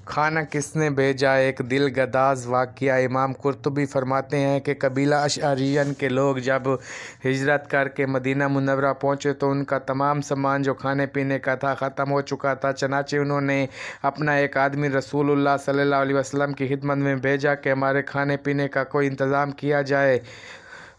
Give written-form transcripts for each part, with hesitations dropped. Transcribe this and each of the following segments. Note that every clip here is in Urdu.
کھانا کس نے بھیجا؟ ایک دل گداز واقعہ۔ امام قرطبی فرماتے ہیں کہ قبیلہ اشعریین کے لوگ جب ہجرت کر کے مدینہ منورہ پہنچے تو ان کا تمام سامان جو کھانے پینے کا تھا ختم ہو چکا تھا۔ چنانچہ انہوں نے اپنا ایک آدمی رسول اللہ صلی اللہ علیہ وسلم کی خدمت میں بھیجا کہ ہمارے کھانے پینے کا کوئی انتظام کیا جائے۔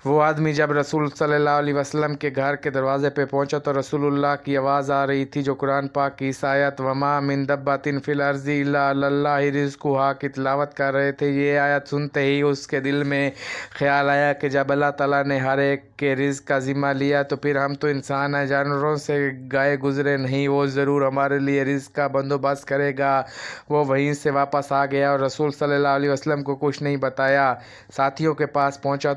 وہ آدمی جب رسول صلی اللہ علیہ وسلم کے گھر کے دروازے پہ پہنچا تو رسول اللہ کی آواز آ رہی تھی جو قرآن پاک کی اس آیت وَمَا مِن دَابَّةٍ فِي الْأَرْضِ إِلَّا عَلَى اللَّهِ رِزْقُهَا کی تلاوت کر رہے تھے۔ یہ آیت سنتے ہی اس کے دل میں خیال آیا کہ جب اللہ تعالیٰ نے ہر ایک کے رزق کا ذمہ لیا تو پھر ہم تو انسان ہیں، جانوروں سے گئے گزرے نہیں، وہ ضرور ہمارے لیے رزق کا بندوبست کرے گا۔ وہ وہیں سے واپس آ گیا اور رسول صلی اللہ علیہ وسلم کو کچھ نہیں بتایا۔ ساتھیوں کے پاس پہنچا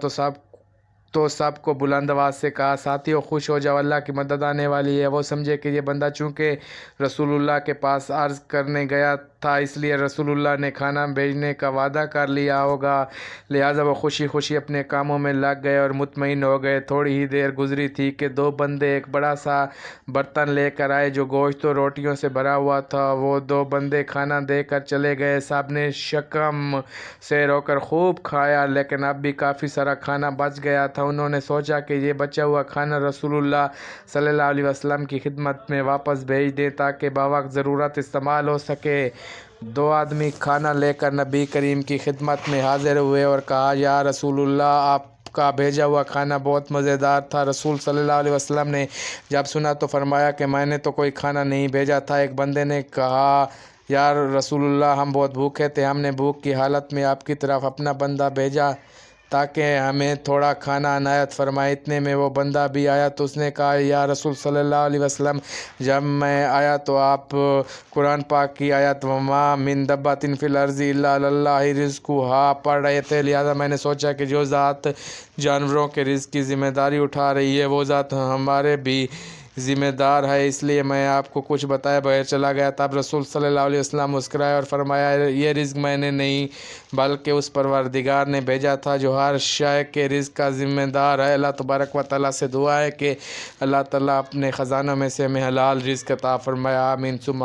تو سب کو بلند آواز سے کہا، ساتھیوں خوش ہو جاؤ، اللہ کی مدد آنے والی ہے۔ وہ سمجھے کہ یہ بندہ چونکہ رسول اللہ کے پاس عرض کرنے گیا تھا اس لیے رسول اللہ نے کھانا بھیجنے کا وعدہ کر لیا ہوگا، لہٰذا وہ خوشی خوشی اپنے کاموں میں لگ گئے اور مطمئن ہو گئے۔ تھوڑی ہی دیر گزری تھی کہ دو بندے ایک بڑا سا برتن لے کر آئے جو گوشت و روٹیوں سے بھرا ہوا تھا۔ وہ دو بندے کھانا دے کر چلے گئے۔ سب نے شکم سیر ہو کر خوب کھایا لیکن اب بھی کافی سارا کھانا بچ گیا تھا۔ انہوں نے سوچا کہ یہ بچا ہوا کھانا رسول اللہ صلی اللہ علیہ وسلم کی خدمت میں واپس بھیج دیں تاکہ بوقت ضرورت استعمال ہو سکے۔ دو آدمی کھانا لے کر نبی کریم کی خدمت میں حاضر ہوئے اور کہا، یا رسول اللہ، آپ کا بھیجا ہوا کھانا بہت مزیدار تھا۔ رسول صلی اللہ علیہ وسلم نے جب سنا تو فرمایا کہ میں نے تو کوئی کھانا نہیں بھیجا تھا۔ ایک بندے نے کہا، یا رسول اللہ، ہم بہت بھوکے تھے، ہم نے بھوک کی حالت میں آپ کی طرف اپنا بندہ بھیجا تاکہ ہمیں تھوڑا کھانا عنایت فرمائے۔ اتنے میں وہ بندہ بھی آیا تو اس نے کہا، یا رسول صلی اللہ علیہ وسلم، جب میں آیا تو آپ قرآن پاک کی آیت وَمَا مِن دَابَّةٍ فِي الْأَرْضِ إِلَّا عَلَى اللَّهِ رِزْقُهَا پڑھ رہے تھے، لہٰذا میں نے سوچا کہ جو ذات جانوروں کے رزق کی ذمہ داری اٹھا رہی ہے وہ ذات ہمارے بھی ذمہ دار ہے، اس لیے میں آپ کو کچھ بتائے بغیر چلا گیا۔ تب رسول صلی اللہ علیہ وسلم مسکرائے اور فرمایا، یہ رزق میں نے نہیں بلکہ اس پروردگار نے بھیجا تھا جو ہر شے کے رزق کا ذمہ دار ہے۔ اللہ تبارک و تعالیٰ سے دعا ہے کہ اللہ تعالیٰ اپنے خزانوں میں سے ہمیں حلال رزق عطا فرمائے۔ آمین ثم